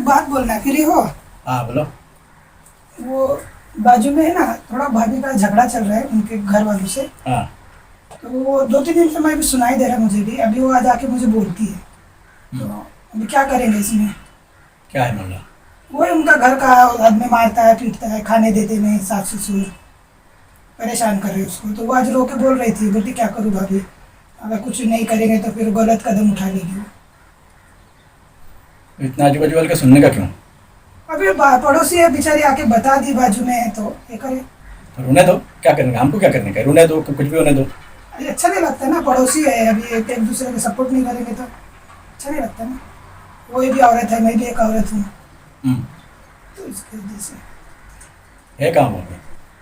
बात बोलना है, फ्री हो? हाँ बोलो। वो बाजू में है ना, थोड़ा भाभी का झगड़ा चल रहा है उनके घर वालों से। हाँ। तो वो 2-3 दिन से मैं भी सुनाई दे रहा है मुझे भी, अभी वो आज आके मुझे बोलती है। तो अभी क्या करेंगे इसमें? क्या है मामला? वही उनका घर का आदमी मारता है, पीटता है, खाने देते नहीं, सास ससुर परेशान कर रहे हैं उसको। तो वो आज रो के बोल रही थी, बोलती क्या करूँ भाभी, अगर कुछ नहीं करेंगे तो फिर गलत कदम उठा लेगी वो। इतना आजू बाजू वाले का सुनने का क्यों? अभी पड़ोसी है बेचारी, आके बता दी बाजू में है तो ये करे। तो रोने दो, क्या करने का, हमको क्या करने का, रोने दो, कुछ भी होने दो। अरे अच्छा नहीं लगता ना, पड़ोसी है, अभी एक दूसरे को सपोर्ट नहीं करेंगे तो अच्छा नहीं लगता ना। वो भी औरत है, मैं भी एक औरत हूँ, हम्म। तो इसकी वजह से है काम हो गया?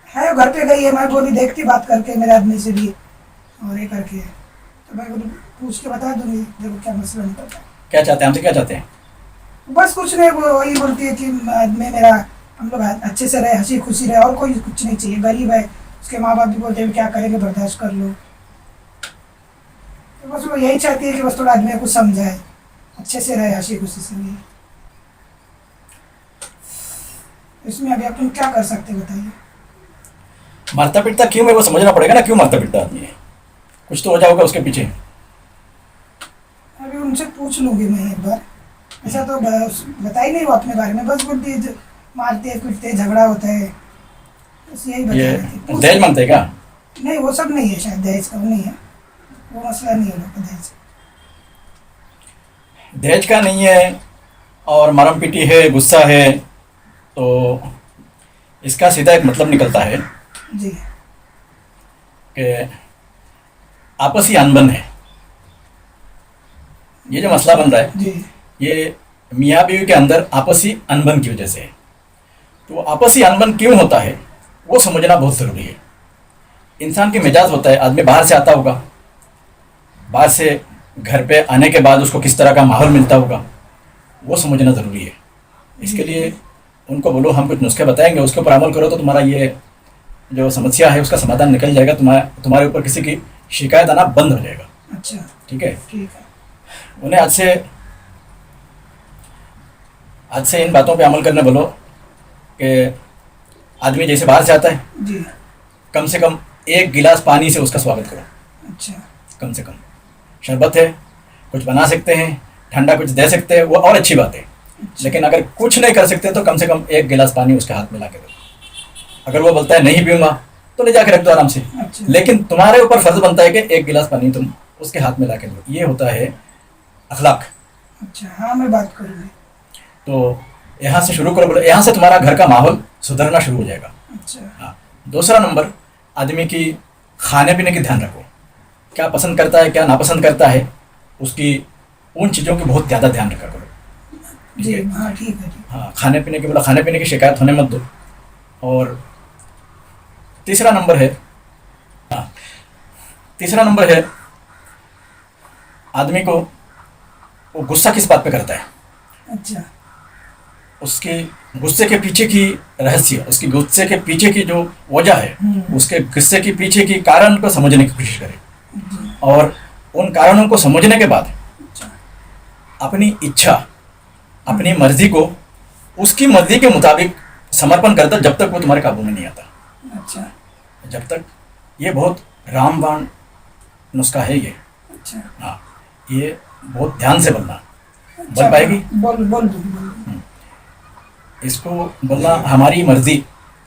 है। वो घर पे गई है, मैं बोली देखती बात करके मेरे आदमी से भी, और ये करके तो मैं बोली पूछ के बता दूंगी, देखो क्या मसला निकलता है। क्या चाहते हैं हमसे, क्या चाहते हैं? बस कुछ नहीं, वो वही बोलती है कि आदमी मेरा, हम लोग अच्छे से रहे, हंसी खुशी रहे, और कोई कुछ नहीं चाहिए। गरीब है, उसके माँ बाप भी बोलते हैं क्या करेंगे, बर्दाश्त कर लो। तो बस वो यही चाहती है कि बस थोड़ा आदमी को समझाए, अच्छे से रहे, हंसी खुशी से रहे। इसमें अभी अपन क्या कर सकते हैं बताइए? मारता पीटता क्यों है वो समझना पड़ेगा ना, क्यों मारता पीटता आदमी है, कुछ तो वजह होगा उसके पीछे। अभी उनसे पूछ लूंगी मैं एक बार। ऐसा तो बता ही नहीं वो अपने बारे में, बस बोलती है मारते हैं पीटते हैं, झगड़ा होता है, बस यही बता ये रही थी। दहेज मांगते हैं क्या? नहीं वो सब नहीं है, शायद दहेज का वो नहीं है, वो मसला नहीं है लोग का दहेज। दहेज का नहीं है और मारम पीटी है, गुस्सा है, तो इसका सीधा एक मतलब निकलता है जी कि आपसी अनबन है। ये जो मसला बन रहा है जी ये मियाँ बीवी के अंदर आपसी अनबन की वजह से है। तो आपसी अनबन क्यों होता है वो समझना बहुत ज़रूरी है। इंसान की मिजाज होता है, आदमी बाहर से आता होगा, बाहर से घर पे आने के बाद उसको किस तरह का माहौल मिलता होगा वो समझना ज़रूरी है। इसके लिए उनको बोलो हम कुछ नुस्खे बताएंगे, उसके ऊपर अमल करो तो तुम्हारा ये जो समस्या है उसका समाधान निकल जाएगा, तुम्हारे ऊपर किसी की शिकायत आना बंद हो जाएगा। अच्छा ठीक है? ठीक है। उन्हें आज से इन बातों पे अमल करने बोलो कि आदमी जैसे बाहर से आता है जी कम से कम 1 गिलास पानी से उसका स्वागत करो। अच्छा कम से कम शरबत है, कुछ बना सकते हैं, ठंडा कुछ दे सकते हैं, वो और अच्छी बात है। लेकिन अगर कुछ नहीं कर सकते तो कम से कम 1 गिलास पानी उसके हाथ में ला के दो। अगर वो बोलता है नहीं पीऊंगा तो ले जाके रख दो आराम से। अच्छा लेकिन तुम्हारे ऊपर फर्ज बनता है कि 1 गिलास पानी तुम उसके हाथ में ला के दो। ये होता है अखलाक। अच्छा, हाँ मैं बात करूँगी। तो यहाँ से शुरू करो, बोले यहाँ से तुम्हारा घर का माहौल सुधरना शुरू हो जाएगा। अच्छा हाँ। दूसरा नंबर, आदमी की खाने पीने की ध्यान रखो, क्या पसंद करता है क्या नापसंद करता है, उसकी उन चीज़ों की बहुत ज़्यादा ध्यान रखा करो। ठीक जी है? हाँ ठीक है। ठीक हाँ, खाने पीने की बोला, खाने पीने की शिकायत होने मत दो। और तीसरा नंबर है, हाँ, तीसरा नंबर है आदमी को वो गुस्सा किस बात पे करता है, अच्छा उसके गुस्से के पीछे की रहस्य, उसकी गुस्से के पीछे की जो वजह है, उसके गुस्से के पीछे की कारण को समझने की कोशिश करें। जी और उन कारणों को समझने के बाद अच्छा अपनी इच्छा, अपनी मर्जी को उसकी मर्जी के मुताबिक समर्पण करता जब तक वो तुम्हारे काबू में नहीं आता। अच्छा जब तक, ये बहुत रामबाण नुस्खा है ये। अच्छा हाँ, ये बहुत ध्यान से बोलना। अच्छा, बोल पाएगी? बोल बोल दूँगी। इसको बोलना, हमारी मर्जी,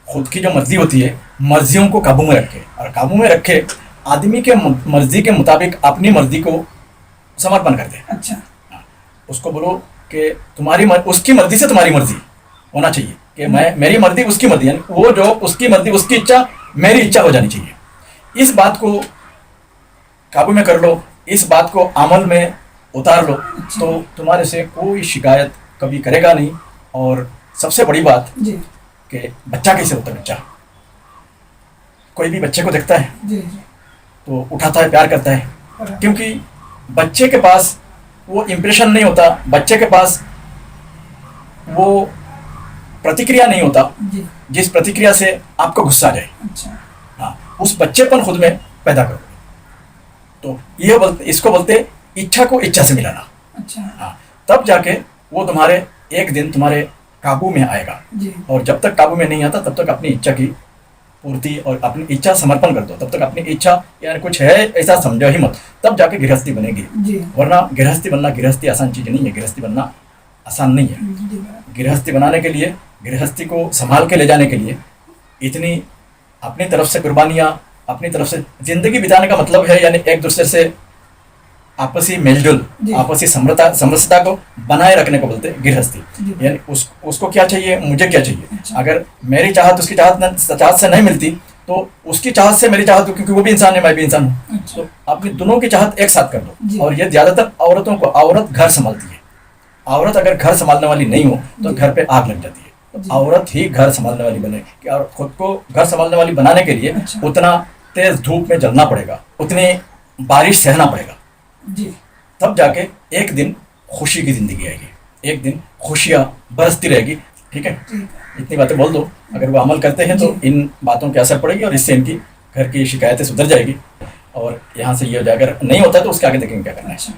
खुद की जो मर्जी होती है, मर्जियों को काबू में रखे, और काबू में रखे आदमी के मर्जी के मुताबिक अपनी मर्जी को समर्पण कर दे। अच्छा उसको बोलो कि उसकी मर्जी से तुम्हारी मर्जी होना चाहिए, कि मेरी मर्जी उसकी मर्जी, यानी वो जो उसकी मर्जी उसकी इच्छा मेरी इच्छा हो जानी चाहिए। इस बात को काबू में कर लो, इस बात को अमल में उतार लो, तो तुम्हारे से कोई शिकायत कभी करेगा नहीं। और सबसे बड़ी बात जी कि बच्चा कैसे होता है, बच्चा कोई भी बच्चे को देखता है जी जी तो उठाता है, प्यार करता है, बराबर। क्योंकि बच्चे के पास वो इम्प्रेशन नहीं होता, बच्चे के पास वो प्रतिक्रिया नहीं होता जी जिस प्रतिक्रिया से आपको गुस्सा आ जाए। अच्छा हाँ, उस बच्चेपन खुद में पैदा करो। तो इसको बोलते इच्छा को इच्छा से मिलाना। अच्छा हाँ, तब जाके वो तुम्हारे एक दिन तुम्हारे काबू में आएगा। जी और जब तक काबू में नहीं आता तब तक अपनी इच्छा की पूर्ति और अपनी इच्छा समर्पण कर दो। तब तक अपनी इच्छा यानी कुछ है ऐसा समझो ही मत, तब जाके गृहस्थी बनेगी। जी वरना गृहस्थी बनना, गृहस्थी आसान चीज़ नहीं है, गृहस्थी बनना आसान नहीं है। जी गृहस्थी बनाने के लिए, गृहस्थी को संभाल के ले जाने के लिए इतनी अपनी तरफ से कुर्बानियाँ, अपनी तरफ से जिंदगी बिताने का मतलब है यानी एक दूसरे से आपसी मेलजोल, जी। आपसी समरसता को बनाए रखने को बोलते हैं गृहस्थी। जी। यानी उसको क्या चाहिए, मुझे क्या चाहिए। अच्छा। अगर मेरी चाहत उसकी चाहत से नहीं मिलती तो उसकी चाहत से मेरी चाहत, क्योंकि वो भी इंसान है मैं भी इंसान हूँ, अच्छा। तो अपनी दोनों की चाहत एक साथ कर जी। दो। और ये ज्यादातर औरतों को, औरत घर संभालती है। औरत अगर घर संभालने वाली नहीं हो तो जी। घर पे आग लग जाती है। जी। तो औरत ही घर संभालने वाली बने, कि और खुद को घर संभालने वाली बनाने के लिए अच्छा। उतना तेज धूप में जलना पड़ेगा, उतनी बारिश सहना पड़ेगा, जी तब जाके एक दिन खुशी की जिंदगी आएगी, एक दिन खुशियाँ बरसती रहेगी। ठीक है, ठीक है। इतनी बातें बोल दो, अगर वो अमल करते हैं तो जी। इन बातों के असर पड़ेगी और इससे इनकी घर की शिकायतें सुधर जाएगी। और यहाँ से ये अगर नहीं होता तो उसके आगे देखेंगे क्या करना है। अच्छा।